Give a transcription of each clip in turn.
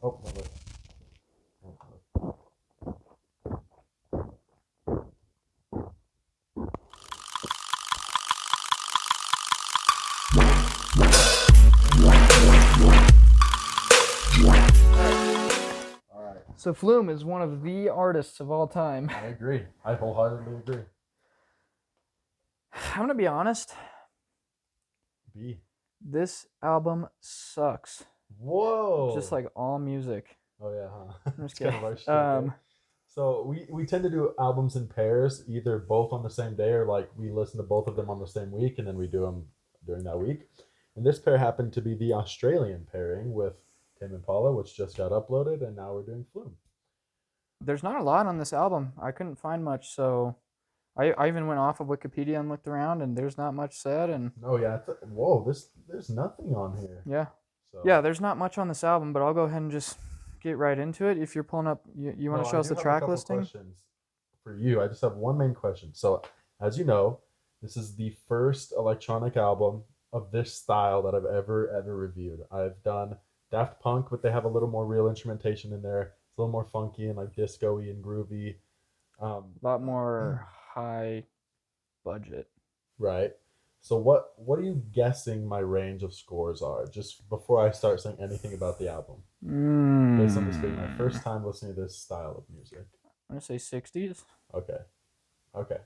Oh, no, look. So Flume is one of the artists of all time. I agree. I wholeheartedly agree. I'm gonna be honest. B. This album sucks. Whoa. Just like all music. Oh yeah, huh? I'm just It's kind kidding. of our shit, right? So we tend to do albums in pairs, either both on the same day or like we listen to both of them on the same week and then we do them during that week. And this pair happened to be the Australian pairing with Tame Impala, which just got uploaded, and now we're doing Flume. There's not a lot on this album. I couldn't find much, so I even went off of Wikipedia and looked around, and there's not much said. And Oh yeah, whoa, there's nothing on here. yeah, So yeah, there's not much on this album, but I'll go ahead and just get right into it. If you're pulling up, you want no, to show I us do the have a track couple listing? questions for you. I just have one main question. So, as you know, this is the first electronic album of this style that I've ever reviewed. I've done Daft Punk, but they have a little more real instrumentation in there. It's a little more funky and like disco-y and groovy. A lot more high budget. Right. So what are you guessing my range of scores are? Just before I start saying anything about the album, based on this being my first time listening to this style of music. I'm gonna say 60s. Okay. Okay.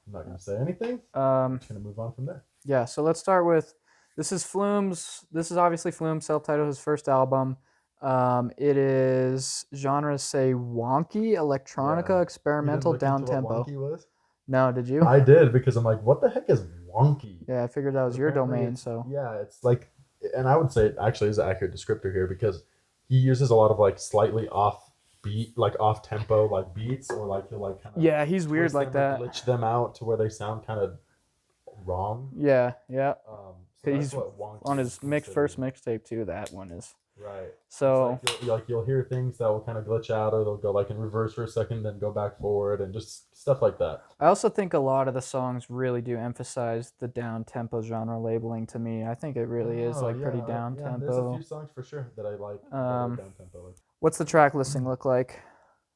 I'm not gonna say anything. I'm Um, just gonna move on from there. yeah. So let's start with this is Flume's. This is obviously Flume, self-titled, his first album. It is genres say wonky, electronica, Yeah. You didn't experimental, look into down what tempo. wonky was? No, did you? I did because I'm like, what the heck is wonky? Yeah, I figured that was your Apparently domain. it's- So yeah, it's like, and I would say it actually is an accurate descriptor here because he uses a lot of like slightly off beat, like off tempo, like beats, or like he'll like kind of yeah, he's weird twist like them or that. glitch them out to where they sound kind of wrong. Yeah, yeah. So He's that's what wonky on is his first considered. mixtape too. That one is. Right. So It's like you'll hear things that will kind of glitch out, or they'll go like in reverse for a second, then go back forward, and just stuff like that. I also think a lot of the songs really do emphasize the down tempo genre labeling to me. I think it really is Oh, like pretty yeah, down yeah. There's a tempo. few songs for sure that I like. That are down tempo. Like, What's the track listing look like?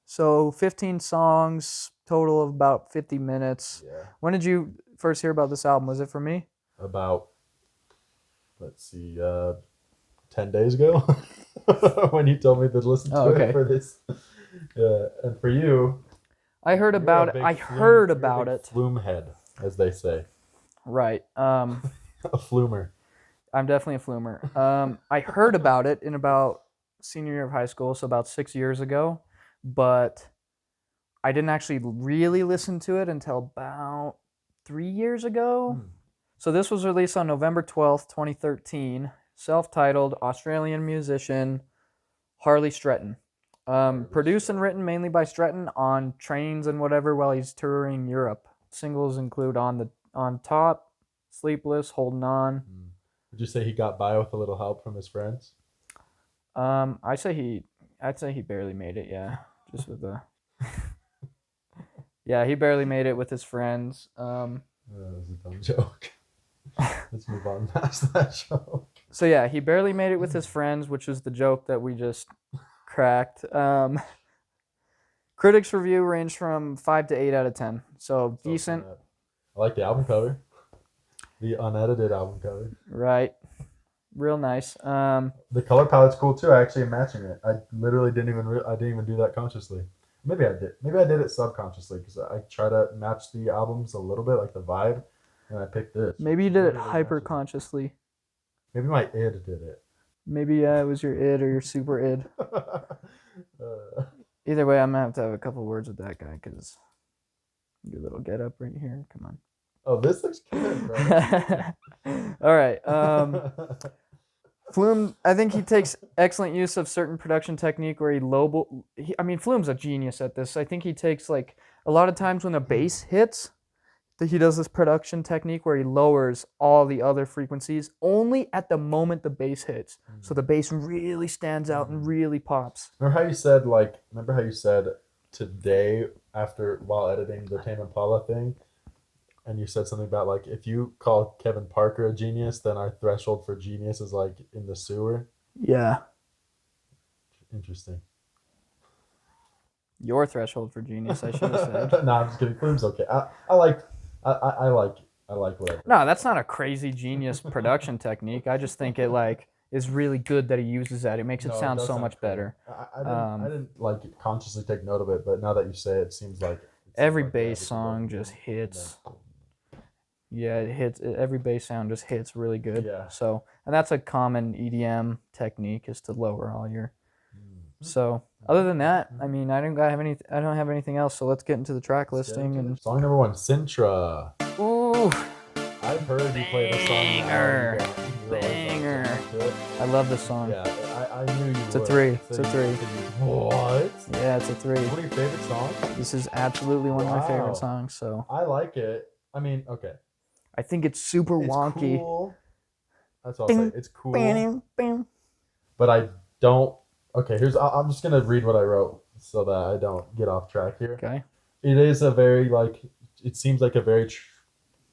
So 15 songs, total of about 50 minutes. yeah, When did you first hear about this album? Was it from me? about let's see, 10 days ago, when you told me to listen to okay. it for this. Yeah, and for you, I heard you're about a it. big I Flume- heard you're a about big it. Flume head, as they say. Right. A flumer. I'm definitely a flumer. I heard about it in about senior year of high school, so about 6 years ago, but I didn't actually really listen to it until about 3 years ago. So this was released on November 12th, 2013. Self-titled, Australian musician Harley Stretton. Produced and written mainly by Stretton on trains and whatever while he's touring Europe. Singles include On Top, Sleepless, Holdin On. Would you say he got by with a little help from his friends? I'd say he barely made it. Yeah, just with the. Yeah, he barely made it with his friends. That was a dumb joke. Let's move on past that joke. So yeah, he barely made it with his friends, which was the joke that we just cracked. Critics' review ranged from 5 to 8 out of 10. So decent. I like the album cover. The unedited album cover. Right. Real nice. The color palette's cool too. I actually am matching it. I literally didn't even do that consciously. Maybe I did. Maybe I did it subconsciously because I try to match the albums a little bit, like the vibe, and I picked this. Maybe you did it Literally hyper matches. consciously. Maybe my id did it. Maybe it was your id or your super id. Either way, I'm gonna have to have a couple words with that guy because your little get up right here. Come on. Oh, this looks good, bro. All right. Flume, I think he takes excellent use of certain production technique where Flume's a genius at this. I think he takes like a lot of times when the bass hits, that he does this production technique where he lowers all the other frequencies only at the moment the bass hits. So the bass really stands out and really pops. Remember how you said today while editing the Tame Impala thing, and you said something about like if you call Kevin Parker a genius, then our threshold for genius is like in the sewer. Yeah. Interesting. Your threshold for genius, I should have said. No, I'm just kidding. Flume's okay. I like whatever. No, that's not a crazy genius production technique. I just think it like is really good that he uses that. It makes it No, sound does so sound much cool. better. I didn't like consciously take note of it, but now that you say it, it seems like Every like bass everything song goes just boom, hits. and Yeah, it hits. Every bass sound just hits really good. Yeah. So, and that's a common EDM technique is to lower all your. then- So, other than that, I mean, I don't have anything else. So let's get into the track Let's get listing into and. it. Song number 1, Sintra. Ooh, I've heard you play this song. Banger. You realize how Banger. much you like it. I love this song. Yeah, I knew you It's a would. 3. So It's a you- 3. so you- What? Yeah, it's a 3. One of your favorite songs? This is absolutely one of my Wow. favorite songs. So I like it. I mean, okay. I think it's super It's wonky. cool. That's all I'll Bing, say. It's cool. Bam, bam. But I don't. Okay, I'm just gonna read what I wrote so that I don't get off track here. Okay. It is a very it seems like a very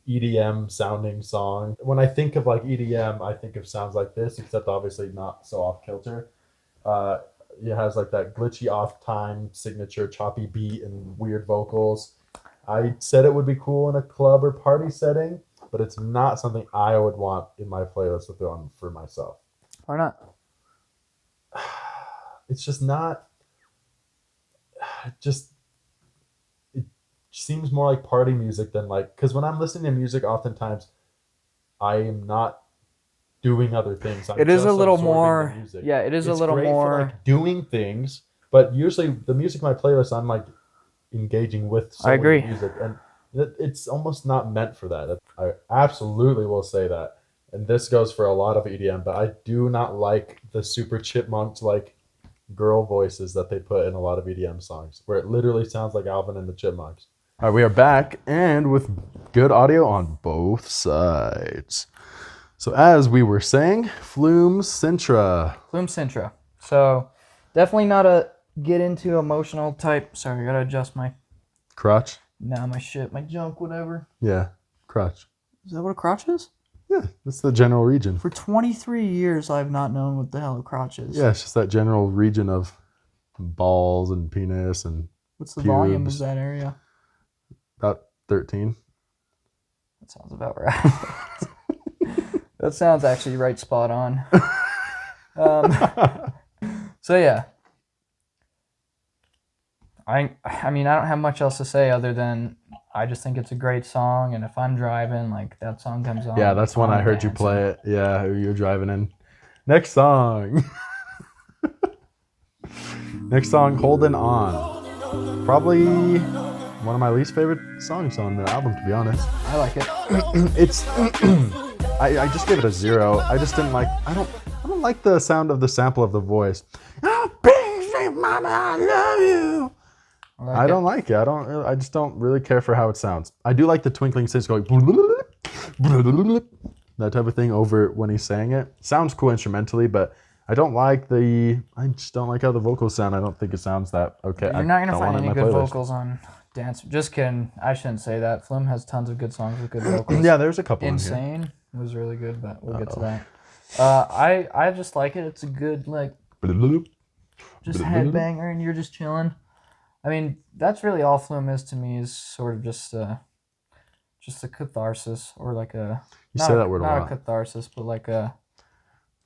EDM sounding song. When I think of like EDM, I think of sounds like this, except obviously not so off kilter. It has like that glitchy off time signature choppy beat and weird vocals. I said it would be cool in a club or party setting, but it's not something I would want in my playlist to throw on for myself. Why not? It's just not. It seems more like party music than like, because when I'm listening to music, oftentimes I am not doing other things. It is just a little absorbing the more. music. Yeah, it is It's a little great more. for, like, doing things, but usually the music in my playlist, I'm like engaging with. I agree. Music, and it's almost not meant for that. I absolutely will say that, and this goes for a lot of EDM. But I do not like the super chipmunked like girl voices that they put in a lot of EDM songs, where it literally sounds like Alvin and the Chipmunks. All right, we are back, and with good audio on both sides. So as we were saying, Flume Sintra. Flume Sintra. So definitely not a get into emotional type. Sorry, I gotta adjust my. Crotch? My shit, my junk, whatever. Yeah, crotch. Is that what a crotch is? Yeah, that's the general region. For 23 years, I've not known what the hell a crotch is. Yeah, it's just that general region of balls and penis and What's the volume pubes. of that area? About 13. That sounds about right. That sounds actually right spot on. So yeah. I mean, I don't have much else to say other than I just think it's a great song, and if I'm driving, like that song comes on. Yeah, that's when I'm I heard you dancing. play it. Yeah, you're driving in. Next song. Next song, Holdin On. Probably one of my least favorite songs on the album, to be honest. I like it. It's I just gave it a 0. I just didn't like I don't like the sound of the sample of the voice. Oh, big mama, I love you. I don't like it. I just don't really care for how it sounds. I do like the twinkling stitch going that type of thing over when he's saying it. Sounds cool instrumentally, but I just don't like how the vocals sound. I don't think it sounds that okay. You're not gonna I don't find want it in any my good playlist. vocals on Dance. Just kidding. I shouldn't say that. Flume has tons of good songs with good vocals. Yeah, there's a couple in here. Insane was really good, but we'll get to that. I just like it. It's a good like just headbanger, and you're just chilling. I mean, that's really all Flume is to me. Is sort of just a catharsis, or like a. You not say a, that word a not lot. a catharsis, but like a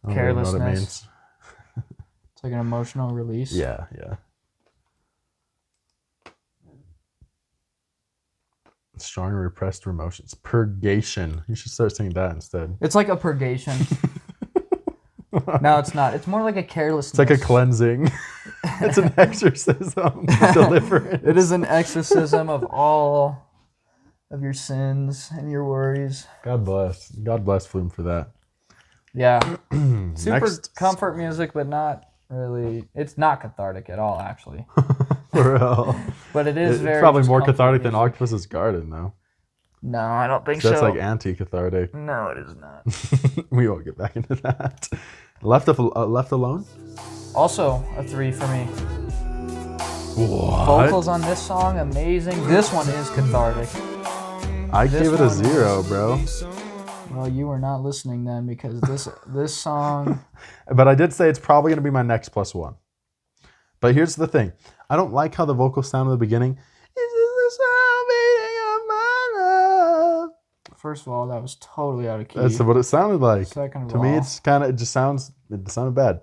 I don't really know what it carelessness. means. It's like an emotional release. Yeah. Strong and repressed emotions. Purgation. You should start saying that instead. It's like a purgation. No, it's not. It's more like a carelessness. It's like a cleansing. It's an exorcism. Deliverance. It is an exorcism of all of your sins and your worries. God bless. God bless Flume for that. Yeah. Super Next. comfort music, but not really. It's not cathartic at all, actually. For real. But it is It's very. probably just more comfort cathartic than music. Octopus's Garden, though. No, I don't think So so. that's like anti-cathartic. No, it is not. We won't get back into that. Left Alone? Also, a 3 for me. What? Vocals on this song, amazing. This one is cathartic. I This give it a one 0, bro. Well, you were not listening then, because this song. But I did say it's probably going to be my next +1. But here's the thing. I don't like how the vocals sound in the beginning. This is the sound beating of my love. First of all, that was totally out of key. That's what it sounded like. Second of To all, me, it sounded bad.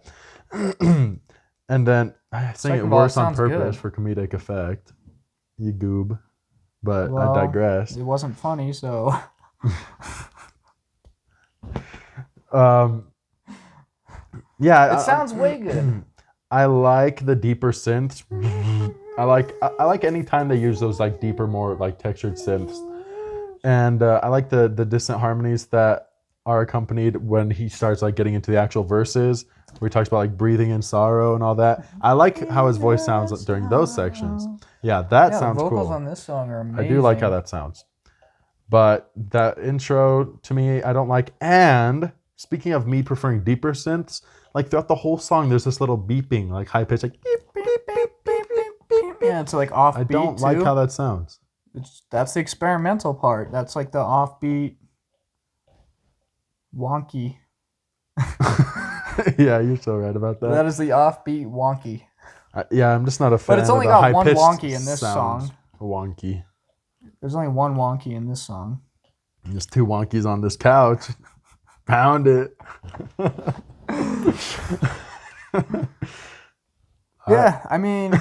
And then I sang it Second of all, it worse on sounds purpose good. for comedic effect. You goob. But well, I digress. It wasn't funny, so. Yeah. It sounds way good. I like the deeper synths. I like any time they use those like deeper, more like textured synths. And I like the distant harmonies that are accompanied when he starts like getting into the actual verses, where he talks about like breathing in sorrow and all that. I like how his voice sounds during those sections. Yeah, that sounds the vocals cool. on this song are amazing. I do like how that sounds. But that intro to me, I don't like. And speaking of me preferring deeper synths, like throughout the whole song, there's this little beeping, like high pitch, like beep, beep, beep, beep, beep, beep. Yeah, it's like offbeat. I don't like how that sounds. That's the experimental part. That's like the offbeat, wonky. Yeah, you're so right about that. That is the offbeat wonky. Yeah, I'm just not a fan. But it's only of the got one high-pitched wonky in this sounds. song. Wonky. There's only one wonky in this song. There's two wonkies on this couch. Pound it. Yeah, I mean,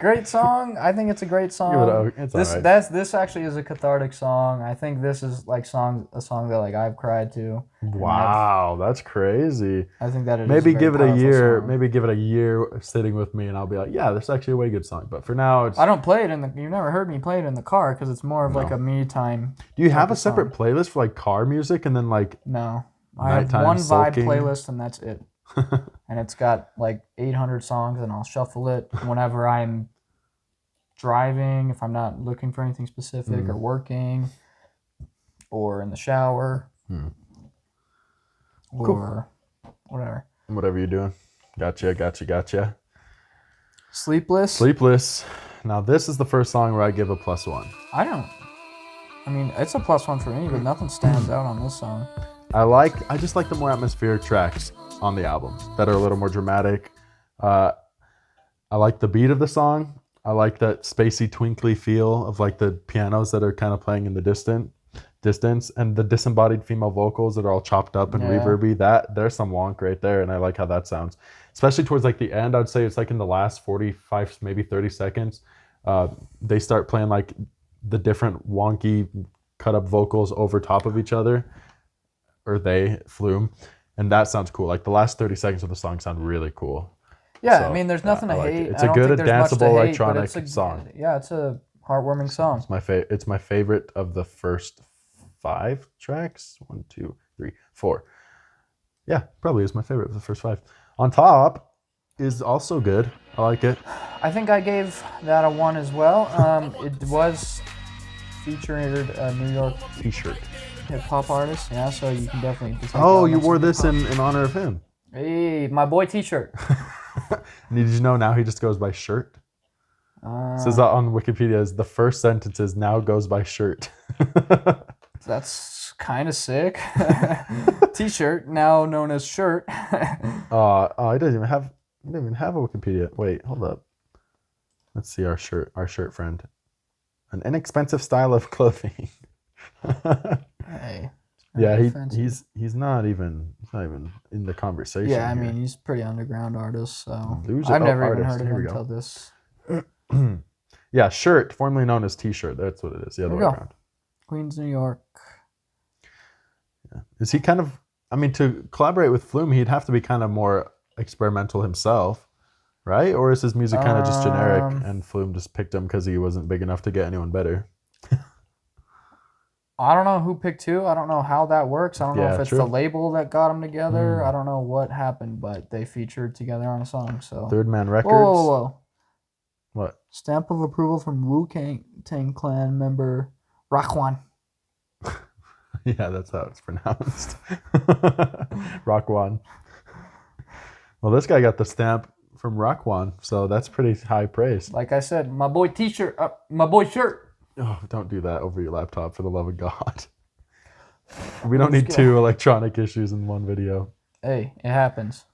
great song. I think it's a great song. It's This all right. this actually is a cathartic song. I think this is like a song that like I've cried to. Wow, that's crazy. I think that it is Maybe a very give it a powerful year. song. Maybe give it a year sitting with me, and I'll be like, yeah, this is actually a way good song. But for now, it's. I don't play it in the. You've never heard me play it in the car because it's more of like No. a me time. Do you have type a of separate song. playlist for like car music, and then like No, I have Nighttime one vibe sulking? playlist and that's it. And it's got like 800 songs, and I'll shuffle it whenever I'm driving, if I'm not looking for anything specific, or working, or in the shower, or whatever. whatever you're doing? Gotcha. Sleepless. Now this is the first song where I give a +1. I mean, it's a +1 for me, but nothing stands out on this song. I just like the more atmospheric tracks on the album that are a little more dramatic. I like the beat of the song. I like that spacey, twinkly feel of like the pianos that are kind of playing in the distance, and the disembodied female vocals that are all chopped up and reverby. There's some wonk right there, and I like how that sounds. Especially towards like the end, I'd say it's like in the last 45, maybe 30 seconds, they start playing like the different wonky cut up vocals over top of each other. Or Flume, and that sounds cool. Like the last 30 seconds of the song sound really cool. Yeah, So, I mean, there's nothing I to like hate. it. It's I a don't good, think there's much to danceable hate, electronic but song. Yeah, it's a heartwarming song. It's my favorite of the first 5 tracks. 1, 2, 3, 4. Yeah, probably is my favorite of the first 5. On Top is also good. I like it. I think I gave that a 1 as well. It was featured a New York T-shirt. hip hop artist, yeah, so you can definitely. Oh, you wore this in honor of him. Hey, my boy T-shirt. Did you know now he just goes by Shirt? Says that on Wikipedia is the first sentence is now goes by Shirt. That's kind of sick. T-shirt, now known as shirt. I didn't even have a Wikipedia. Wait, hold up. Let's see our shirt friend. An inexpensive style of clothing. Hey. Yeah, he's not even in the conversation. Yeah, I here. mean, he's a pretty underground artist, so Loser- I've never artist. even heard of Here we him go. until this. Yeah, Shirt, formerly known as T-shirt. That's what it is. The other way There we go. around. Queens, New York. Yeah. Is he kind of? I mean, to collaborate with Flume, he'd have to be kind of more experimental himself, right? Or is his music kind of just generic, and Flume just picked him because he wasn't big enough to get anyone better? I don't know who picked who. I don't know how that works. I don't know Yeah, if it's true. the label that got them together. I don't know what happened, but they featured together on a song. So Third Man Records. Whoa. What? Stamp of approval from Wu-Tang Clan member Raekwon. Yeah, that's how it's pronounced. Raekwon. Well, this guy got the stamp from Raekwon, so that's pretty high praise. Like I said, my boy T-shirt, my boy shirt. Oh, don't do that over your laptop, for the love of God. We don't need 2 electronic issues in one video. Hey, it happens.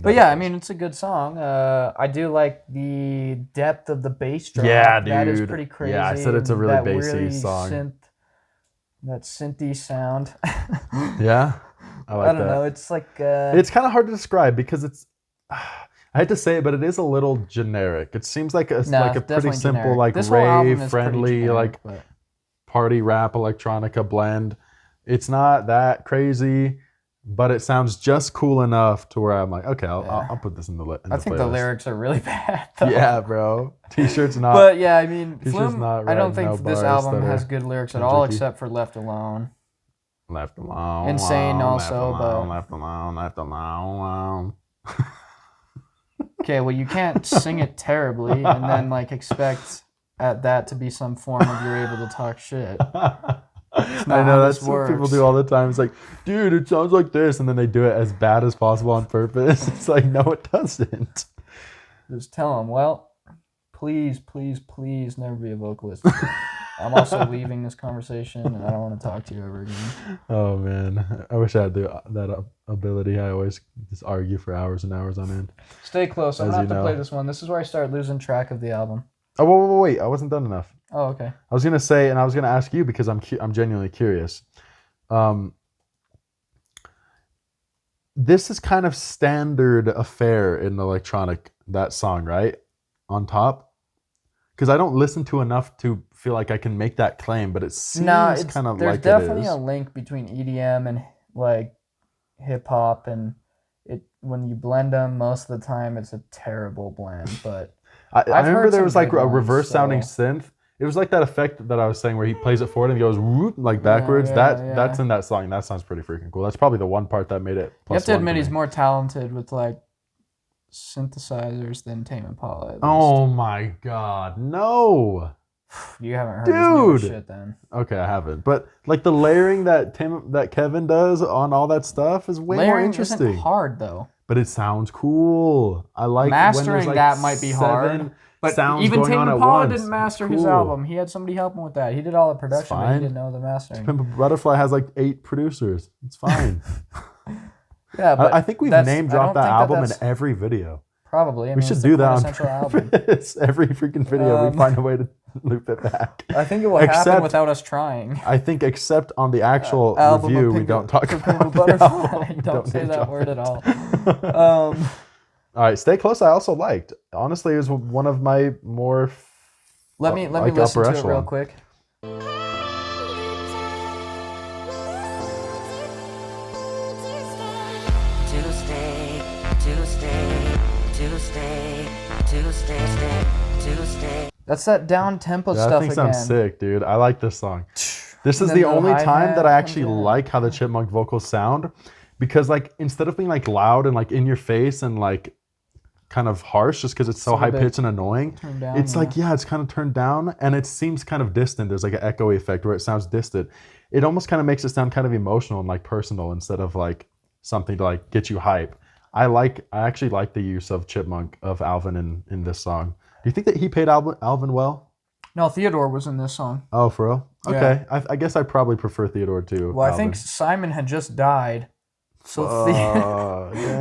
But yeah, I mean, it's a good song. I do like the depth of the bass drop. Yeah, dude. That is pretty crazy. Yeah, I said it's a really that bassy really song. That synthy sound. Yeah, I don't know. It's like it's kind of hard to describe because it's. I hate to say it, but it is a little generic. It seems like a pretty simple, like rave friendly, like party rap electronica blend. It's not that crazy, but it sounds just cool enough to where I'm like, okay, I'll put this in the playlist. I think the lyrics are really bad, though. Yeah, bro. T-shirt's not. But yeah, I mean, Flume, I don't think no this album has good lyrics at all, except for Left Alone. Left Alone. Insane also, but... Left Alone, Left Alone. Okay, well, you can't sing it terribly and then, like, expect at that to be some form of you're able to talk shit. I know, that's what people do all the time. It's like, dude, it sounds like this, and then they do it as bad as possible on purpose. It's like, no, it doesn't. Just tell them, well, please, please, please never be a vocalist. I'm also leaving this conversation, and I don't want to talk to you ever again. Oh, man. I wish I had that ability. I always just argue for hours and hours on end. Stay close. I'm going to have to play this one. This is where I start losing track of the album. Oh, wait. I wasn't done enough. Oh, okay. I was going to say, and I was going to ask you because I'm genuinely curious. This is kind of standard affair in electronic, that song, right? On top? Because I don't listen to enough to feel like I can make that claim, but it seems kind of like it is. There's definitely a link between EDM and like hip hop, and when you blend them, most of the time it's a terrible blend. But I remember there was like a reverse sounding synth. It was like that effect that I was saying where he plays it forward and he goes whoop, like backwards. That's in that song. That sounds pretty freaking cool. That's probably the one part that made it. You have to admit he's more talented with like synthesizers than Tame Impala. Oh my god, no! You haven't heard his newer shit then. Okay, I haven't. But like the layering that Kevin does on all that stuff is way more interesting. Layering isn't hard though. But it sounds cool. I like mastering like that might be hard. But even Tame Impala didn't master his album. He had somebody help him with that. He did all the production, but he didn't know the mastering. Pimp Butterfly has like 8 producers. It's fine. Yeah, but I think we've name dropped that album in every video. Probably. I mean, we should do that on purpose. Every freaking video, we find a way to loop it back. I think it will happen without us trying. I think except on the actual review, we don't talk about Butterfly. Don't say that word at all. All right, Stay Close I also liked. Honestly, it was one of my more Let me listen to it real quick. That's that down tempo stuff again. That thing sounds sick, dude. I like this song. This is the only time that I actually like how the Chipmunk vocals sound, because like instead of being like loud and like in your face and like kind of harsh just because it's so high pitched and annoying, it's like it's kind of turned down and it seems kind of distant. There's like an echoey effect where it sounds distant. It almost kind of makes it sound kind of emotional and like personal instead of like something to like get you hype. I actually like the use of Chipmunk of Alvin in this song. Do you think that he paid Alvin well? No, Theodore was in this song. Oh, for real? Okay. Yeah. I guess I probably prefer Theodore too. Well, Alvin. I think Simon had just died. So,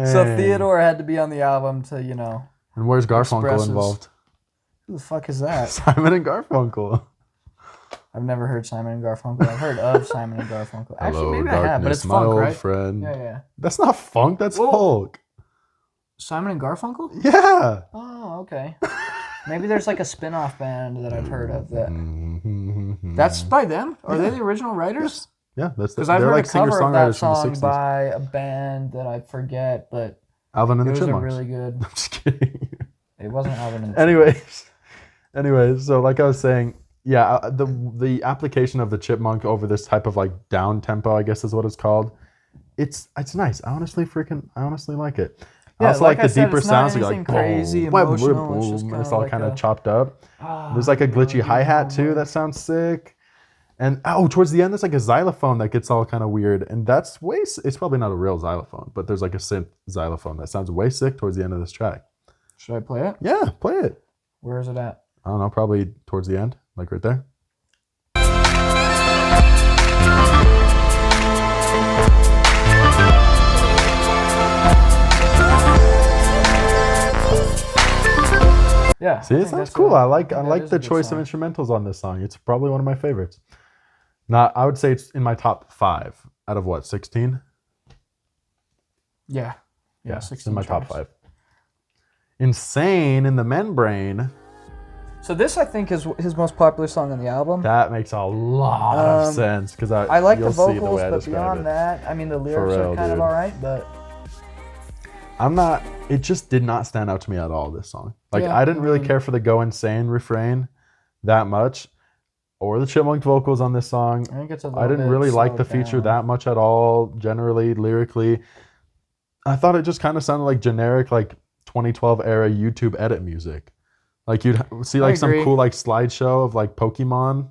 so Theodore had to be on the album to, you know. And where's Garfunkel involved? Who the fuck is that? Simon and Garfunkel. I've never heard Simon and Garfunkel. I've heard of Simon and Garfunkel. Hello, actually, maybe darkness, I have, but it's my funk, old right? Friend. Yeah. That's not funk. That's folk. Simon and Garfunkel? Yeah. Oh, okay. Maybe there's like a spin-off band that I've heard of that. That's by them? Are they the original writers? Yeah, that's because I've heard like a cover of that song by a band that I forget, but Alvin and the Chipmunks. It was a really good. I'm just kidding. It wasn't Alvin and the Anyways, so like I was saying, the application of the Chipmunk over this type of like down tempo, I guess is what it's called. It's nice. I honestly like it. Yeah, I also like the deeper it's sounds. Not like crazy emotional. It's all kind of chopped up. There's like a glitchy hi-hat too that sounds sick. And towards the end, there's like a xylophone that gets all kind of weird. And that's it's probably not a real xylophone, but there's like a synth xylophone that sounds way sick towards the end of this track. Should I play it? Yeah, play it. Where is it at? I don't know, probably towards the end, like right there. Yeah. See, I it think sounds that's cool. a- I like think I that like is the a good choice song. of instrumentals on this song. It's probably one of my favorites. Not, I would say it's in my top 5 out of what, 16? Yeah. Yeah. It's 16 in my top tracks. 5. Insane in the Membrane. So this, I think, is his most popular song on the album. That makes a lot of Um, sense because I like the you'll see vocals, way I but describe beyond it. that, I mean, the lyrics real, are kind of dude. all right, but It just did not stand out to me at all, this song. Like, Yeah, I didn't I really mean- care for the Go Insane refrain that much, or the Chipmunk vocals on this song. I think it's a little I didn't bit really like the slowed feature down. that much at all, generally, lyrically. I thought it just kind of sounded like generic, like 2012 era YouTube edit music. Like you'd see like some agree. cool like slideshow of like Pokemon,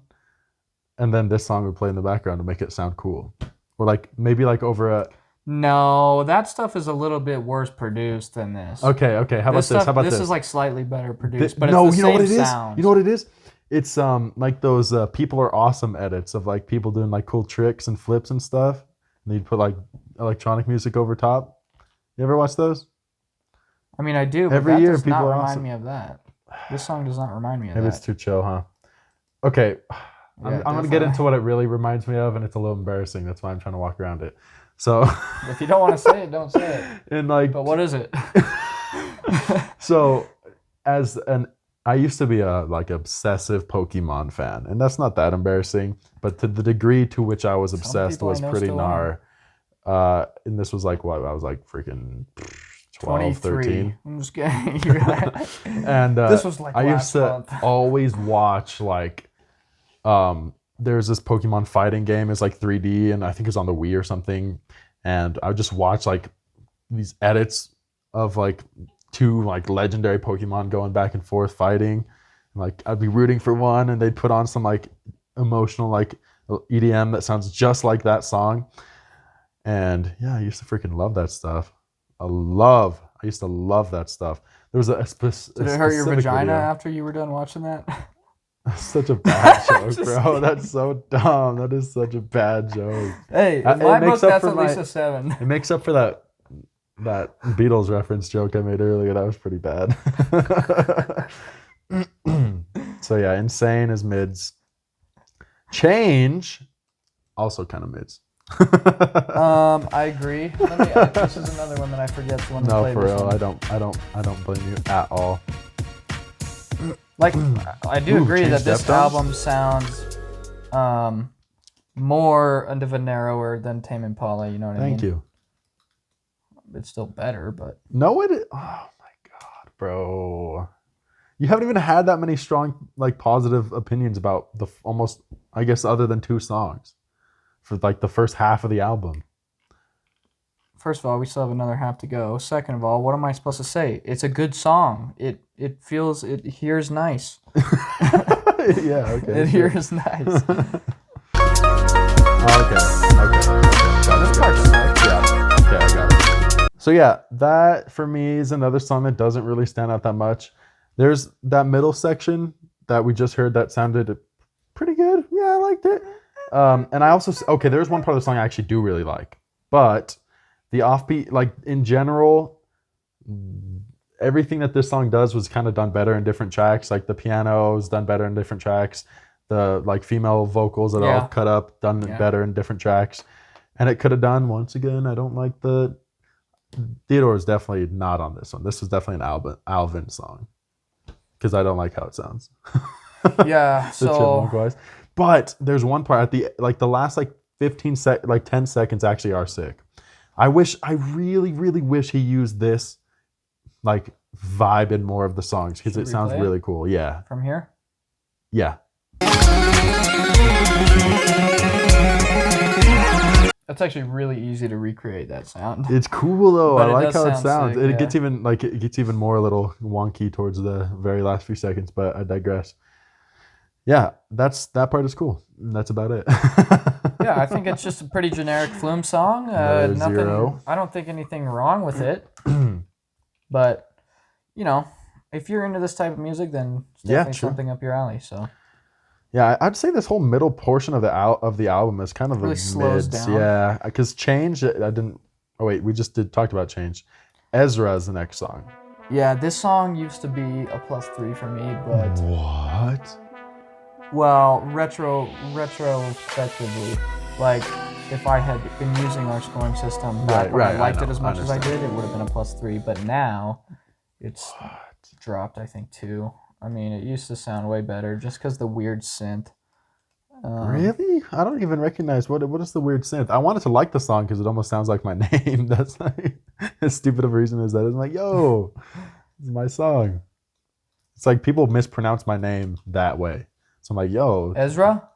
and then this song would play in the background to make it sound cool. Or like maybe like over a No, that stuff is a little bit worse produced than this. okay. How about this? How about this this? is like slightly better produced, Thi- but no, it's the you know what it same is? sound. You know what it is? It's like those People Are Awesome edits of like people doing like cool tricks and flips and stuff. And they'd put like electronic music over top. You ever watch those? I mean, I do, but Every that year does not people are remind awesome. me of that. This song does not remind me of Maybe that. it's too chill, huh? Okay. I'm Yeah, going to get definitely. into what it really reminds me of, and it's a little embarrassing. That's why I'm trying to walk around it. So, If you don't want to say it, don't say it. and like, But what is it? so I used to be a like obsessive Pokemon fan, and that's not that embarrassing, but to the degree to which I was obsessed people I was know pretty still gnar. are. And this was like what I was like freaking 12, 23. 13. I'm just kidding. You're right. And this was like I used last to month. always watch like there's this Pokemon fighting game. It's like 3D, and I think it's on the Wii or something. And I would just watch like these edits of like 2 like legendary Pokemon going back and forth fighting. And, like I'd be rooting for one, and they'd put on some like emotional like EDM that sounds just like that song. And yeah, I used to freaking love that stuff. I used to love that stuff. There was a specific. Did it hurt your vagina after you were done watching that? Such a bad joke, Just bro. kidding. That's so dumb. That is such a bad joke. Hey, in It my makes book, up that's for at least a 7. It makes up for that Beatles reference joke I made earlier. That was pretty bad. So yeah, Insane is mids. Change, also kind of mids. I agree. This is another one that I forget the one that No, played for this real. one. I don't blame you at all. Like, I do Ooh, agree Change that this Deftones? album sounds more of a narrower than Tame Impala. You know what I mean? Thank you. It's still better, but No, it. Oh my god, bro! You haven't even had that many strong, like, positive opinions about the almost, I guess, other than 2 songs for like the first half of the album. first of all, we still have another half to go. Second of all, what am I supposed to say? It's a good song. It hears nice. Yeah. Okay. It hears nice. Okay. Gotcha. This part's sick. Yeah. Okay, I got it. So yeah, that for me is another song that doesn't really stand out that much. There's that middle section that we just heard that sounded pretty good. Yeah, I liked it. And I also there's one part of the song I actually do really like, but the offbeat, like in general, everything that this song does was kind of done better in different tracks. Like the piano is done better in different tracks. The like female vocals that are all cut up, done better in different tracks. And it could have done, once again, I don't like the Theodore is definitely not on this one. This was definitely an Alvin song because I don't like how it sounds. Yeah. The So Chipmunk wise. But there's one part at the last like 10 seconds actually are sick. I really wish he used this like vibe in more of the songs because Should it we sounds play it? really cool. Yeah. from here. Yeah. It's actually really easy to recreate that sound. It's cool though. But I it like does how it sound sounds. sick, It yeah. gets even more a little wonky towards the very last few seconds, but I digress. Yeah, that part is cool. That's about it. Yeah, I think it's just a pretty generic Flume song. Another Nothing. 0. I don't think anything wrong with it. But you know, if you're into this type of music, then it's Yeah, definitely true. something up your alley. So Yeah, I'd say this whole middle portion of the album is kind of really the slows mids. down. Yeah, because Change, I didn't. Oh wait, we just talked about Change. Ezra is the next song. Yeah, this song used to be a +3 for me, but What? well, retrospectively, like if I had been using our scoring system back when I liked it as much as I did, it would have been a +3. But now, it's dropped, I think, 2. I mean, it used to sound way better just because the weird synth. Really? I don't even recognize what is the weird synth. I wanted to like the song because it almost sounds like my name. That's like as stupid of a reason as that is. I'm like, yo, this is my song. It's like people mispronounce my name that way. So I'm like, yo. Ezra?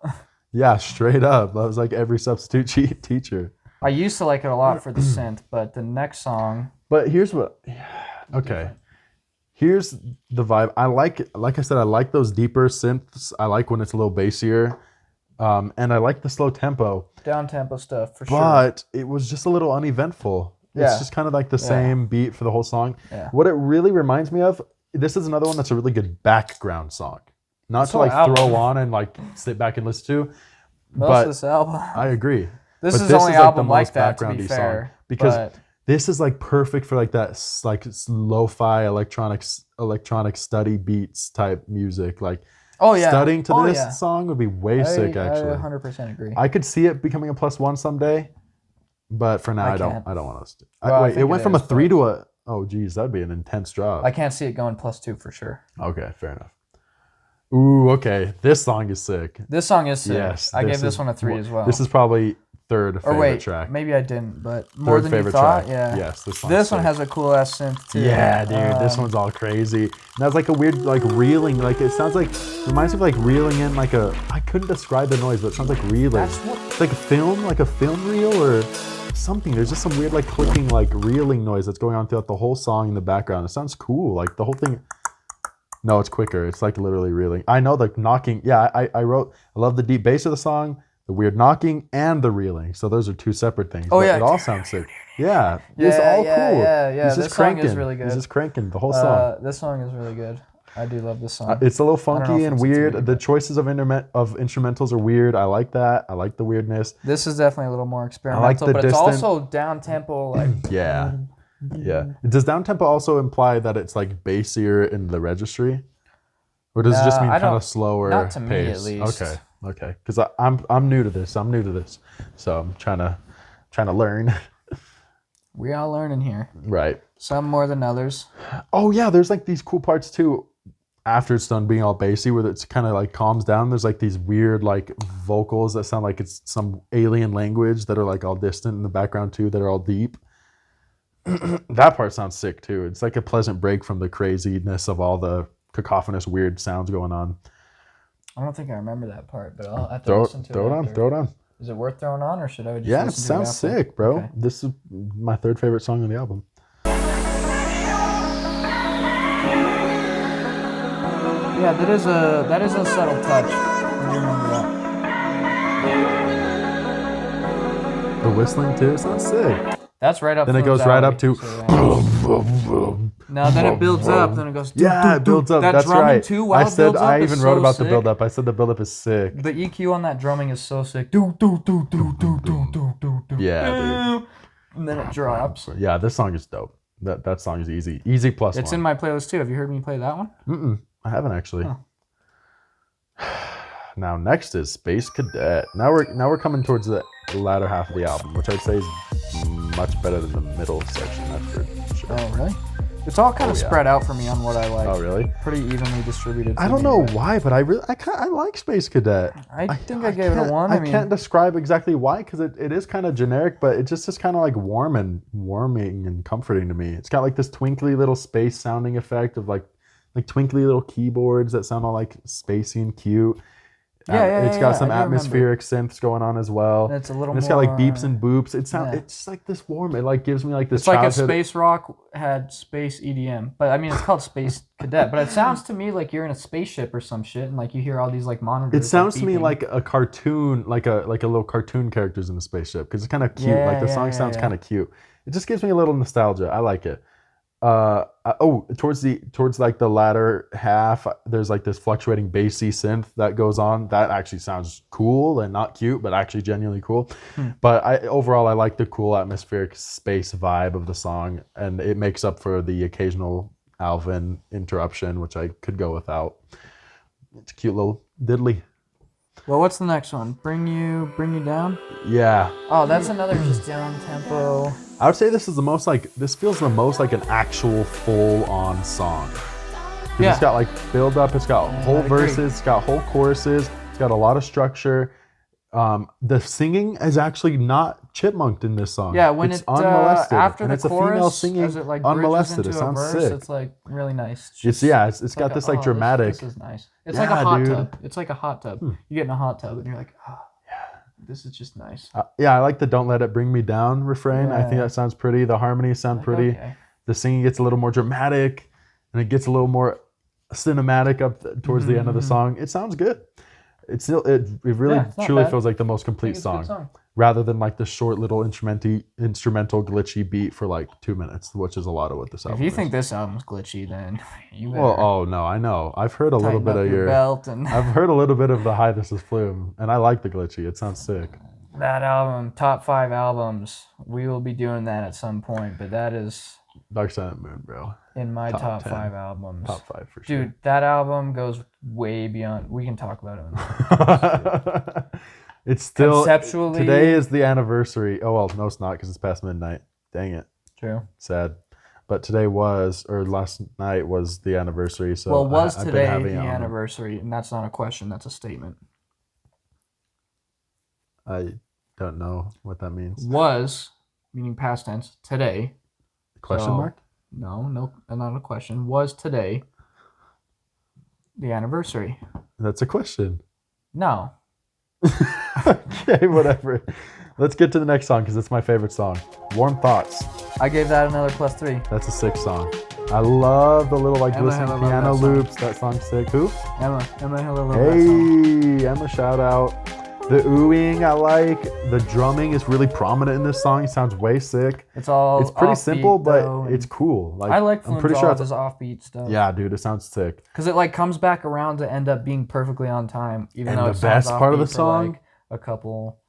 Yeah, straight up. That was like every substitute teacher. I used to like it a lot for the synth, but the next song. But here's what. Okay. Here's the vibe. I like I said, I like those deeper synths. I like when it's a little bassier. And I like the slow tempo. Down tempo stuff for sure. But it was just a little uneventful. Yeah. It's just kind of like the same beat for the whole song. Yeah. What it really reminds me of, this is another one that's a really good background song. Not to like throw on and like sit back and listen to. Most of this album. I agree. This is the only album like that, to be fair. Because this is like perfect for like that like lo-fi electronic study beats type music. Like studying to this song would be way sick actually. I 100% agree. I could see it becoming a +1 someday, but for now I don't want to. Wait, it went from a 3 to a. Oh geez, that'd be an intense drop. I can't see it going +2 for sure. Okay, fair enough. Ooh, okay. This song is sick. This song is sick. Yes, I gave this one a 3 as well. This is probably third favorite track. Maybe I didn't, but more than you thought. Yeah. Yes, this one has a cool ass synth too. Yeah, dude, this one's all crazy. And that's like a weird like reeling. Like it sounds like reminds me of like reeling in like a. I couldn't describe the noise, but it sounds like reeling. It's like a film reel or something. There's just some weird like clicking like reeling noise that's going on throughout the whole song in the background. It sounds cool. Like the whole thing. No, it's quicker. It's like literally reeling. I know the knocking. Yeah, I love the deep bass of the song, the weird knocking, and the reeling. So those are two separate things. Oh, yeah. It all sounds sick. Yeah. It's all cool. Yeah. He's just this cranking. song is really good. He's just cranking the whole song. This song is really good. I do love this song. It's a little funky and weird. The choices of instrumentals are weird. I like that. I like the weirdness. This is definitely a little more experimental, I like the but it's also down tempo. Like yeah. Does down tempo also imply that it's like bassier in the registry? Or does it just mean kind of slower not to pace? Me, at least. Okay. Because I'm new to this. So I'm trying to learn. We all learning here. Right. Some more than others. Oh yeah, there's like these cool parts too. After it's done being all bassy, where it's kind of like calms down. There's like these weird like vocals that sound like it's some alien language that are like all distant in the background too. That are all deep. That part sounds sick too. It's like a pleasant break from the craziness of all the cacophonous weird sounds going on. I don't think I remember that part, but I'll have to listen to it. Throw it on. Is it worth throwing on, or should I just it listen sounds to it after? sick, bro. Okay. This is my third favorite song on the album. Yeah, that is a subtle touch. I do remember that. The whistling too sounds sick. That's right up. Then it goes right up to. No, then it builds up. Then it goes. Yeah, it builds up. That's right. Too, I said I even wrote about the build up. I said the build up is sick. The EQ on that drumming is so sick. Yeah, dude. And then it drops. Yeah, this song is dope. That song is easy. Easy +1. It's in my playlist too. Have you heard me play that one? I haven't actually. Oh. Now next is Space Cadet. Now we're coming towards the latter half of the album, which I'd say is much better than the middle section. That's for sure. Oh really? It's all kind of spread out for me on what I like. Oh really? Pretty evenly distributed. I don't know why, but I like Space Cadet. I think I gave it a 1. I can't describe exactly why because it is kind of generic, but it just is kind of like warming and comforting to me. It's got like this twinkly little space sounding effect of like twinkly little keyboards that sound all like spacey and cute. It's got some atmospheric synths going on as well. It's a little. And it's got like beeps and boops. It's just like this warm. It like gives me like this. It's like if space rock had space EDM, but I mean it's called Space Cadet. But it sounds to me like you're in a spaceship or some shit, and like you hear all these like monitors. It sounds to me like a cartoon, like a little cartoon characters in a spaceship because it's kind of cute. Like the song sounds kind of cute. It just gives me a little nostalgia. I like it. Towards like the latter half, there's like this fluctuating bassy synth that goes on. That actually sounds cool and not cute, but actually genuinely cool. But overall, I like the cool atmospheric space vibe of the song, and it makes up for the occasional Alvin interruption, which I could go without. It's a cute little diddly. Well, what's the next one? Bring you down? Yeah. Oh, that's another just down tempo. I would say this is the most like, this feels the most like an actual full on song. Yeah. It's got like build up, it's got whole I'd agree. verses, it's got whole choruses, it's got a lot of structure. The singing is actually not chipmunked in this song. Yeah, when it's it unmolested. after and the it's a chorus, female singing as it like unmolested. bridges It into a sounds verse, sick. it's like really nice. It's got this like dramatic. This is nice. It's like Yeah, a hot dude. tub. It's like a hot tub. You get in a hot tub and you're like, oh, Yeah. this is just nice. Yeah, I like the "Don't Let It Bring Me Down" refrain. I think Yeah. that sounds pretty. The harmonies sound Like, pretty. okay. The singing gets a little more dramatic, and it gets a little more cinematic towards the end of the song. It sounds good. It's still it really Yeah, it's not truly bad. feels like the most I think complete it's a good song, rather than like the short little instrumental glitchy beat for like 2 minutes, which is a lot of what this album If you is. think this album's glitchy, then you better Well, oh no, I know. I've heard a little tighten bit up of your belt and I've heard a little bit of the "Hi, This Is Flume," and I like the glitchy. It sounds sick. that album, top 5 albums. We will be doing that at some point, but that is Dark Side of the Moon, bro. in my Top top 10. 5 albums. Top 5 for sure. Dude, that album goes way beyond. We can talk about it. It's still Conceptually- today is the anniversary. Oh well, no, it's not because it's past midnight. Dang it, True. sad. But today was, or last night was the anniversary. So Well, was I've been today having the it on. anniversary? And that's not a question. That's a statement. I don't know what that means. Was, meaning past tense, today. Question So- mark? No, not a question. Was today the anniversary? That's a question. No. Okay, whatever. Let's get to the next song because it's my favorite song. Warm Thoughts. I gave that another +3. That's a sick song. I love the little like Emma glistening Hella love piano that song. loops. That song's sick. Who? Emma Hilla love that song. Hey, Emma, shout out. The oohing I like. The drumming is really prominent in this song. It sounds way sick. It's all. It's pretty offbeat, simple, but though, it's and cool. Like I like I'm Flume's pretty all sure of it's his offbeat stuff. yeah, dude. It sounds sick. Because it like comes back around to end up being perfectly on time, even And though the it sounds best part of the offbeat for, song- like, a couple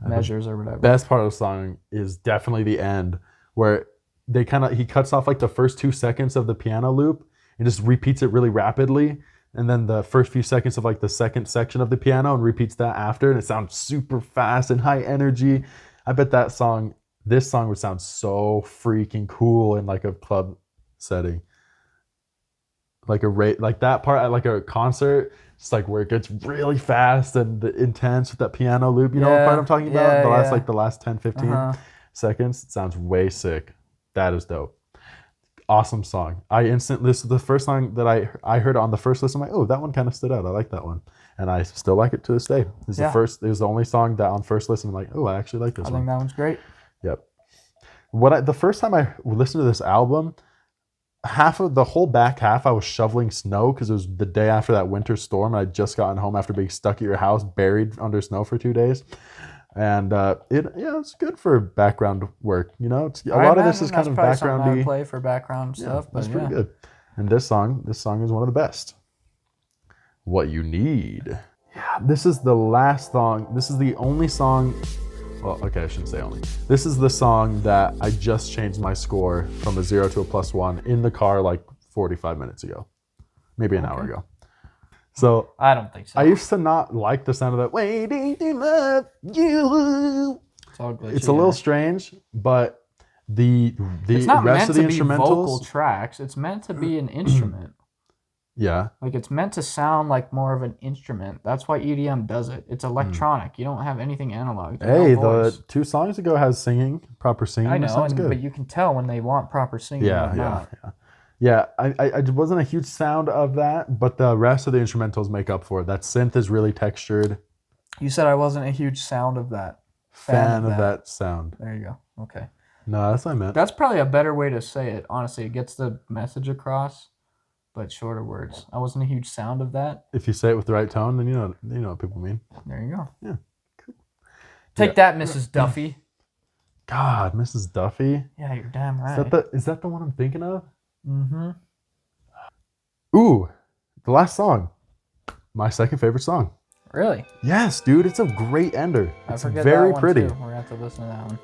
measures or whatever. Best part of the song is definitely the end where he cuts off like the first 2 seconds of the piano loop and just repeats it really rapidly, and then the first few seconds of like the second section of the piano and repeats that after, and it sounds super fast and high energy. I bet this song would sound so freaking cool in like a club setting, like that part at like a concert. It's like where it gets really fast and intense with that piano loop. You know what part I'm talking about? Yeah, The last 10, 15 Uh-huh. seconds. It sounds way sick. That is dope. Awesome song. This is the first song that I heard on the first listen. I'm like, oh, that one kind of stood out. I like that one. And I still like it to this day. It was the only song that on first listen I'm like, oh, I actually like this I one. think that one's great. Yep. The first time I listened to this album, the whole back half I was shoveling snow because it was the day after that winter storm. And I'd just gotten home after being stuck at your house, buried under snow for 2 days. And it's good for background work. You know, a lot of this is kind of backgroundy. Play for background stuff, but That's pretty good. And this song is one of the best. What You Need. Yeah, this is the last song. This is the only song. Well, okay, I shouldn't say only. This is the song that I just changed my score from a 0 to a +1 in the car like 45 minutes ago, maybe an hour ago. So I don't think so. I used to not like the sound of that "Waiting to Love You." It's all glitchy, It's a little strange, but the It's not rest meant of the to be vocal instrumentals, tracks. It's meant to be an instrument. yeah, Like it's meant to sound like more of an instrument. That's why EDM does it. It's electronic. You don't have anything analog. There's hey, no the voice. 2 songs ago has singing, proper singing. I That know, sounds good. but you can tell when they want proper singing. Yeah, or yeah, not. yeah. Yeah, I wasn't a huge sound of that, but the rest of the instrumentals make up for it. That synth is really textured. You said I wasn't a huge sound of that. Fan of that sound. There you go. Okay. No, that's what I meant. That's probably a better way to say it. Honestly, it gets the message across, but shorter words. I wasn't a huge sound of that. If you say it with the right tone, then you know what people mean. There you go. Yeah. Cool. Take that, Mrs. Duffy. God, Mrs. Duffy. Yeah, you're damn right. Is that the one I'm thinking of? Mm-hmm. Ooh, the last song. My second favorite song. Really? Yes, dude, it's a great ender. I It's forget very that one pretty. Too. We're gonna have to listen to that one.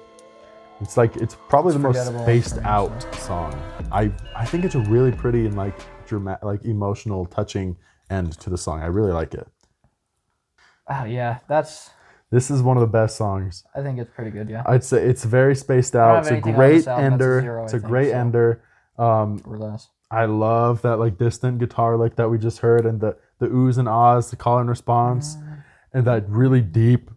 It's probably the most forgettable spaced for me, out song. I think it's a really pretty and like dramatic, like emotional, touching end to the song. I really like it. Oh yeah, This is one of the best songs. I think it's pretty good. Yeah. I'd say it's very spaced don't out. have It's a anything on great this album that's a ender. zero, It's I a think, great so. ender. Or less. I love that like distant guitar lick that we just heard, and the oohs and ahs, the call and response, and that really deep,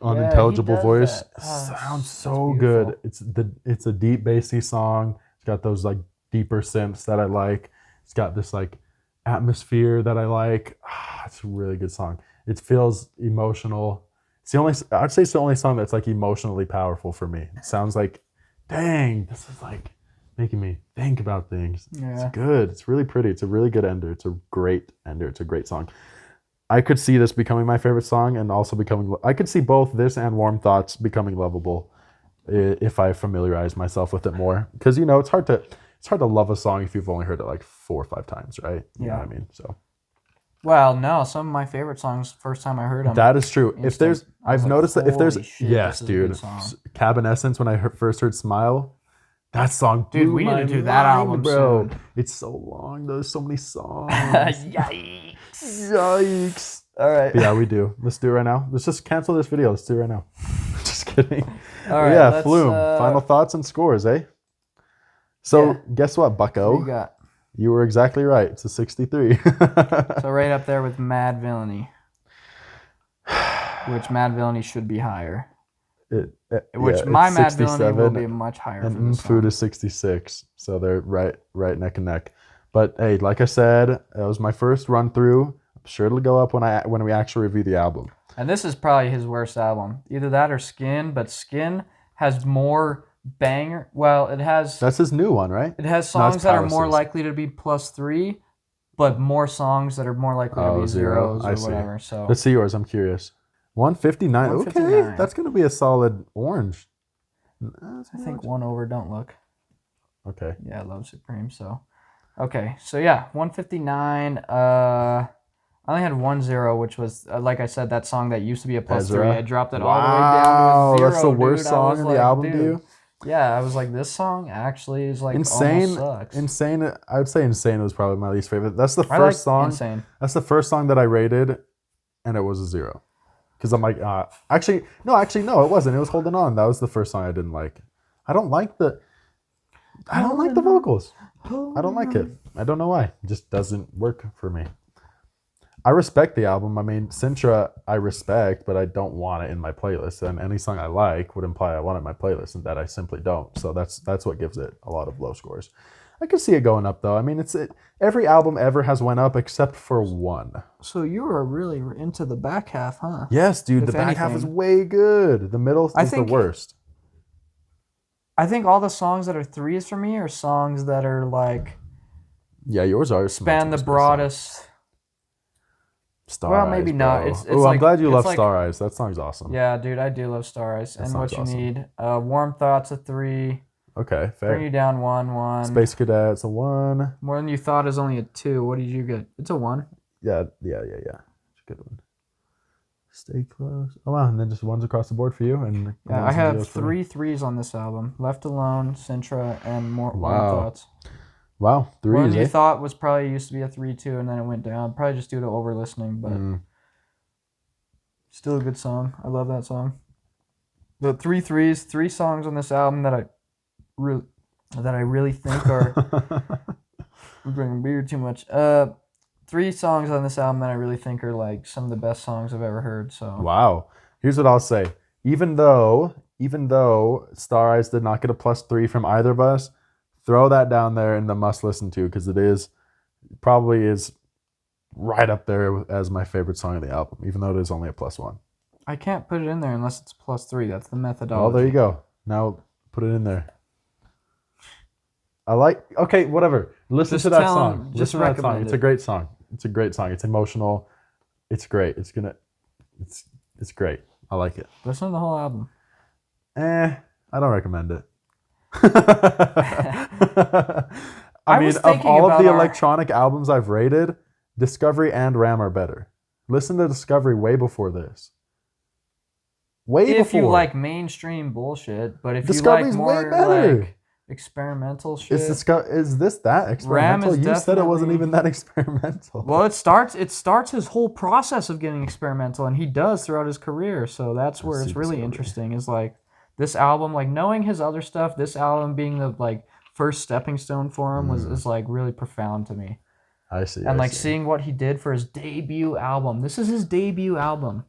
unintelligible does voice. that. Sounds It's so beautiful. good. It's a deep bassy song. It's got those like deeper synths that I like. It's got this like atmosphere that I like. It's a really good song. It feels emotional. I'd say it's the only song that's like emotionally powerful for me. It sounds like, dang, this is like making me think about things. Yeah. It's good. It's really pretty. It's a really good ender. It's a great ender. It's a great song. I could see this becoming my favorite song and also I could see both this and Warm Thoughts becoming lovable if I familiarize myself with it more. Because, it's hard to love a song if you've only heard it like 4 or 5 times, right? You know what I mean? So. Well, no, some of my favorite songs, first time I heard them. That is true. I've noticed that if there's, holy shit, yes, this is a good dude, song. Cabin Essence, when I first heard Smile, that song Dude, blew we need my to do that mind, album bro. soon. It's so long. There's so many songs. Yikes. Yikes. All right. But yeah, we do. Let's do it right now. Let's just cancel this video. Let's do it right now. Just kidding. All right. Yeah, Flume. Final thoughts and scores, eh? So guess what, Bucko? What you got? You were exactly right. It's a 63. So right up there with Mad Villainy, which Mad Villainy should be higher. My Mad Villainy will be much higher. And Food is 66. So they're right neck and neck. But hey, like I said, that was my first run through. I'm sure it'll go up when we actually review the album. And this is probably his worst album. Either that or Skin, but Skin has more banger. Well, it has. That's his new one, right? It has songs that are more Palaces. likely to be +3, but more songs that are more likely to be zeros or whatever. So let's see yours. I'm curious. 159. 159. Okay, that's gonna be a solid orange. I think 1 over. Don't look. Okay. Yeah, Love Supreme. So, okay. So yeah, 159. I only had 1-0, which was like I said, that song that used to be a +3. Ezra. I dropped it all the way down to a 0. That's the worst dude. song in the album, dude. Yeah, I was like, this song actually is like Insane. almost sucks. Insane. I would say Insane was probably my least favorite. That's the I first like song. Insane. That's the first song that I rated, and it was a 0. Because I'm like, actually, no, it wasn't. It was Holdin On. That was the first song I didn't like. I don't like the vocals. I don't like it. I don't know why. It just doesn't work for me. I respect the album. I mean, Sintra, I respect, but I don't want it in my playlist. And any song I like would imply I want it in my playlist, and that I simply don't. So that's what gives it a lot of low scores. I could see it going up though. I mean, every album ever has went up except for one. So you were really into the back half, huh? Yes, dude. If The back half is anything. way good. The middle is the worst. I think all the songs that are 3s for me are songs that are like Yeah, yours are span the broadest. Star Well, Eyes, maybe bro. not. It's I'm like, glad you it's love like, Star Eyes. That song's awesome. Yeah, dude, I do love Star Eyes. That And what song's you awesome. need, Warm Thoughts a 3. Okay, fair. Bring You Down 1. Space Cadet's a 1. More Than You Thought is only a 2. What did you get? It's a 1. Yeah. It's a good one. Stay Close. Oh wow, and then just ones across the board for you. And Yeah, I have 3 3s on this album. Left Alone, Sintra, and Warm Thoughts. Wow, 3s. More Than You Thought was probably used to be a 3-2, and then it went down. Probably just due to over listening, but still a good song. I love that song. The 3 3s, 3 songs on this album that I really think are. I'm drinking beer too much. 3 songs on this album that I really think are like some of the best songs I've ever heard. So Wow. Here's what I'll say. Even though Star Eyes did not get a +3 from either of us, throw that down there in the must listen to, because it probably is right up there as my favorite song of the album, even though it is only a +1. I can't put it in there unless it's +3. That's the methodology. Well, there you go. Now put it in there. Okay, whatever. Listen to that song. Listen to that song. It's a great song. It's a great song. It's emotional. It's great. It's great. I like it. Listen to the whole album. I don't recommend it. I mean, of all of the electronic albums I've rated, Discovery and Ram are better. Listen to Discovery way before this. Way before. If you like mainstream bullshit, but if Discovery's you way like more better. like experimental shit, Is this that experimental? is You said it wasn't definitely- even that experimental. well, it starts his whole process of getting experimental, and he does throughout his career. So that's where it's really interesting. Is like this album, like knowing his other stuff, this album being the like first stepping stone for him is like really profound to me. I see. And like seeing what he did for his debut album. This is his debut album.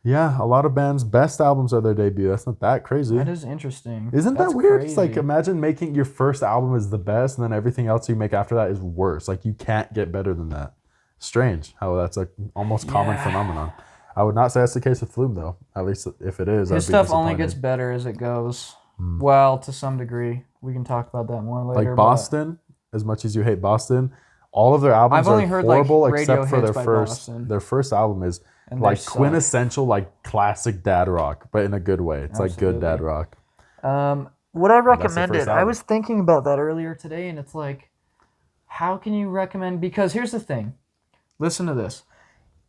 Yeah, a lot of bands' best albums are their debut. That's not that crazy. That is interesting. Isn't That's that weird? crazy. It's like imagine making your first album is the best, and then everything else you make after that is worse. Like you can't get better than that. Strange how that's a almost common phenomenon. I would not say that's the case with Flume though. At least if it is, his stuff only gets better as it goes. Well, to some degree, we can talk about that more later. Like Boston, as much as you hate Boston, all of their albums I've only are heard, horrible like, except radio for hits their by first. Boston. Their first album is And like they suck. quintessential, like classic dad rock, but in a good way. It's like good dad rock. Would I That's the recommend first it? I album. was thinking about that earlier today, and it's like, how can you recommend? Because here's the thing. Listen to this.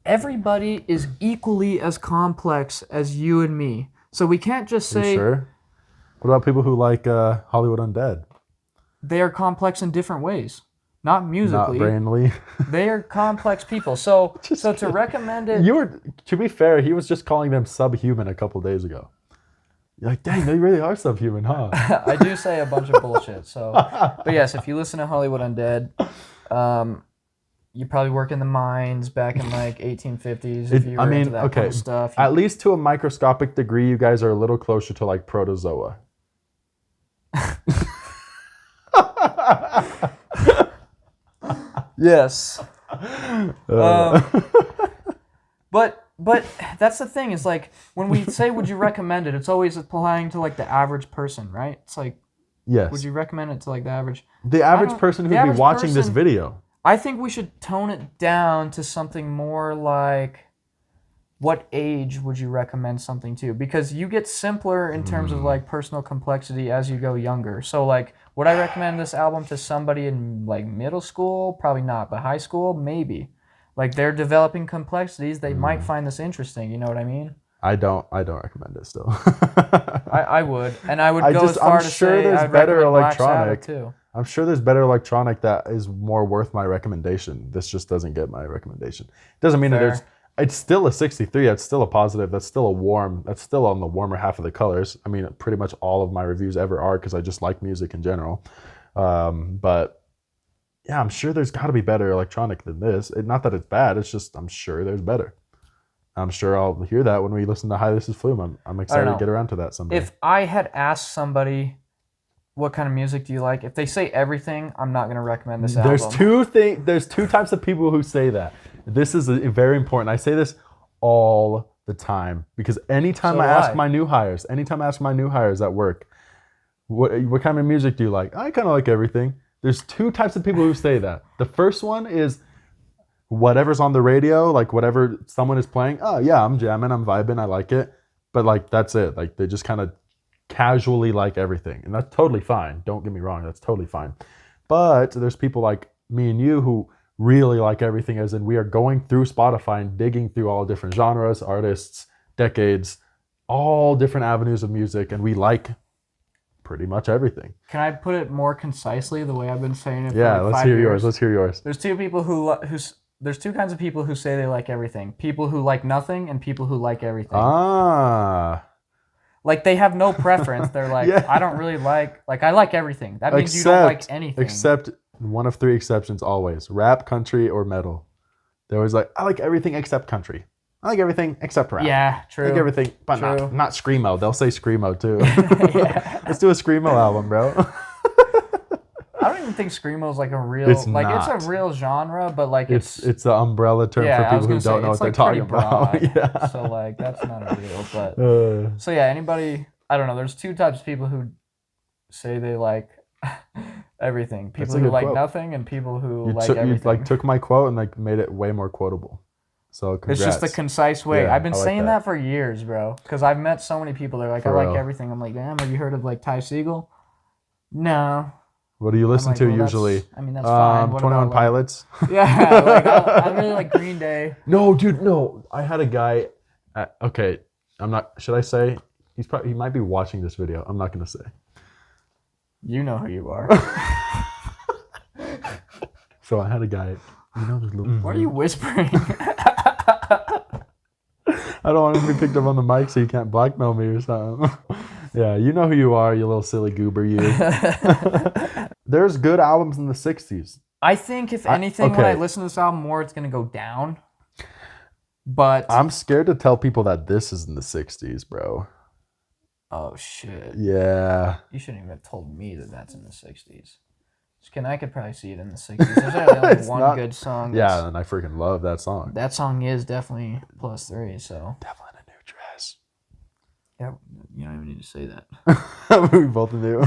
Everybody is equally as complex as you and me. So we can't just Are you say sure? What about people who like Hollywood Undead? they are complex in different ways. Not musically. Not brainly. They are complex people. So to recommend it, You were, to be fair, he was just calling them subhuman a couple days ago. You're like, dang, they really are subhuman, huh? I do say a bunch of bullshit. So, but yes, if you listen to Hollywood Undead, you probably work in the mines back in like 1850s. If you were into that kind of stuff. At least to a microscopic degree, you guys are a little closer to like protozoa. Yes. But that's the thing is like when we say would you recommend it, it's always applying to like the average person, right? It's like Yes. would you recommend it to like the average? The average person who'd be watching this video. I think we should tone it down to something more like what age would you recommend something to? Because you get simpler in terms of like personal complexity as you go younger. So like would I recommend this album to somebody in like middle school? Probably not, but high school, maybe. Like they're developing complexities, they might find this interesting, you know what I mean? I don't recommend it still. I would. And I would go as far to sure say there's I'd better recommend Black electronic. Sabbath too. I'm sure there's better electronic that is more worth my recommendation. This just doesn't get my recommendation. Doesn't mean that Fair. it's still a 63. That's still a positive. That's still that's still on the warmer half of the colors. I mean, pretty much all of my reviews ever are because I just like music in general. But yeah, I'm sure there's got to be better electronic than this. Not that it's bad. It's just I'm sure there's better. I'm sure I'll hear that when we listen to Hi, This is Flume. I'm excited to get around to that someday. If I had asked somebody what kind of music do you like, if they say everything, I'm not going to recommend this album. There's two types of people who say that. This is very important. I say this all the time because anytime I ask my new hires at work, what kind of music do you like? I kind of like everything. There's two types of people who say that. The first one is whatever's on the radio, like whatever someone is playing. Oh yeah, I'm jamming, I'm vibing, I like it. But like that's it. Like they just kind of casually like everything, and that's totally fine. Don't get me wrong, that's totally fine. But there's people like me and you who really like everything, as in we are going through Spotify and digging through all different genres, artists, decades, all different avenues of music, and we like pretty much everything. Can I put it more concisely the way I've been saying it? Yeah, for like let's 5 hear years? yours. Let's hear yours. There's two people there's two kinds of people who say they like everything. People who like nothing and people who like everything. Like they have no preference. They're like, Yeah. I don't really like I like everything. That means you don't like anything. Except one of three exceptions always: rap, country, or metal. They're always like, I like everything except country. I like everything except rap. Yeah, true. I like everything, but True. not screamo. They'll say screamo too. Yeah. Let's do a screamo album, bro. I don't even think screamo is like a real It's like not. it's a real genre, but like It's the umbrella term yeah, for I was people who gonna don't say, know it's what they're like talking pretty about. broad. Yeah. So like that's not a real, but Uh, so yeah, anybody I don't know, there's two types of people who say they like everything. People a who good like quote. nothing and people who you like took, everything. you like took my quote and like made it way more quotable. So congrats. It's just the concise way. Yeah, I've been I like saying that. that for years, bro. Because I've met so many people. They're like, For I like real. everything. I'm like, damn, have you heard of like Ty Segall? No. What do you listen like, to well, usually? I mean, that's fine. What 21 about, like- Pilots. Yeah, like I really like Green Day. No, dude, no. I had a guy. Okay, I'm not. Should I say he might be watching this video? I'm not gonna say. You know who you are. So I had a guy. You know, there's little. Why are you whispering? I don't want him to be picked up on the mic so you can't blackmail me or something. Yeah, you know who you are, you little silly goober, you. There's good albums in the 60s. I think, if anything, when I listen to this album more, it's going to go down. But I'm scared to tell people that this is in the 60s, bro. Oh, shit. Yeah. You shouldn't even have told me that that's in the 60s. I could probably see it in the 60s. There's only one good song. Yeah, and I freaking love that song. That song is definitely +3, so. Devil in a New Dress. Yeah, you don't even need to say that. We both do.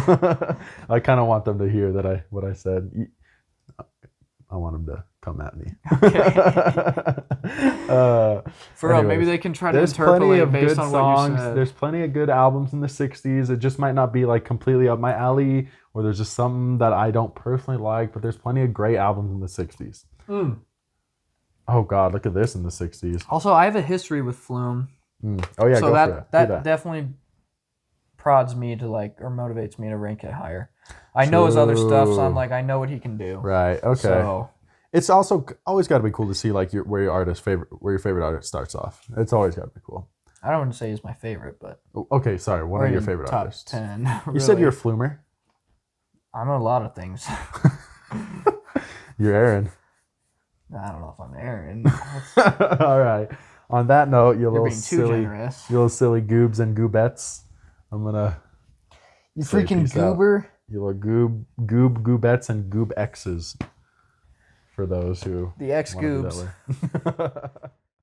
I kind of want them to hear that what I said. I want them to come at me. Okay. For real, maybe they can try to interpolate it based on what you said. There's plenty of good albums in the 60s. It just might not be like completely up my alley, or there's just something that I don't personally like, but there's plenty of great albums in the 60s. Oh God, look at this in the 60s. Also, I have a history with Flume. Oh yeah, so go for it. That definitely prods me to or motivates me to rank it higher. I know his other stuff, so I'm like, I know what he can do. Right. Okay. So, it's also always got to be cool to see like where your favorite artist starts off. It's always got to be cool. I don't want to say he's my favorite, but okay, sorry. One of your favorite top artists. 10. You really. said you're a Flumer. I'm a lot of things. You're Aaron. I don't know if I'm Aaron. All right. On that note, you little being too generous. You little silly goobs and goobettes. I'm gonna. You freaking goober. You little goobettes and goob X's. For those who the X goobs.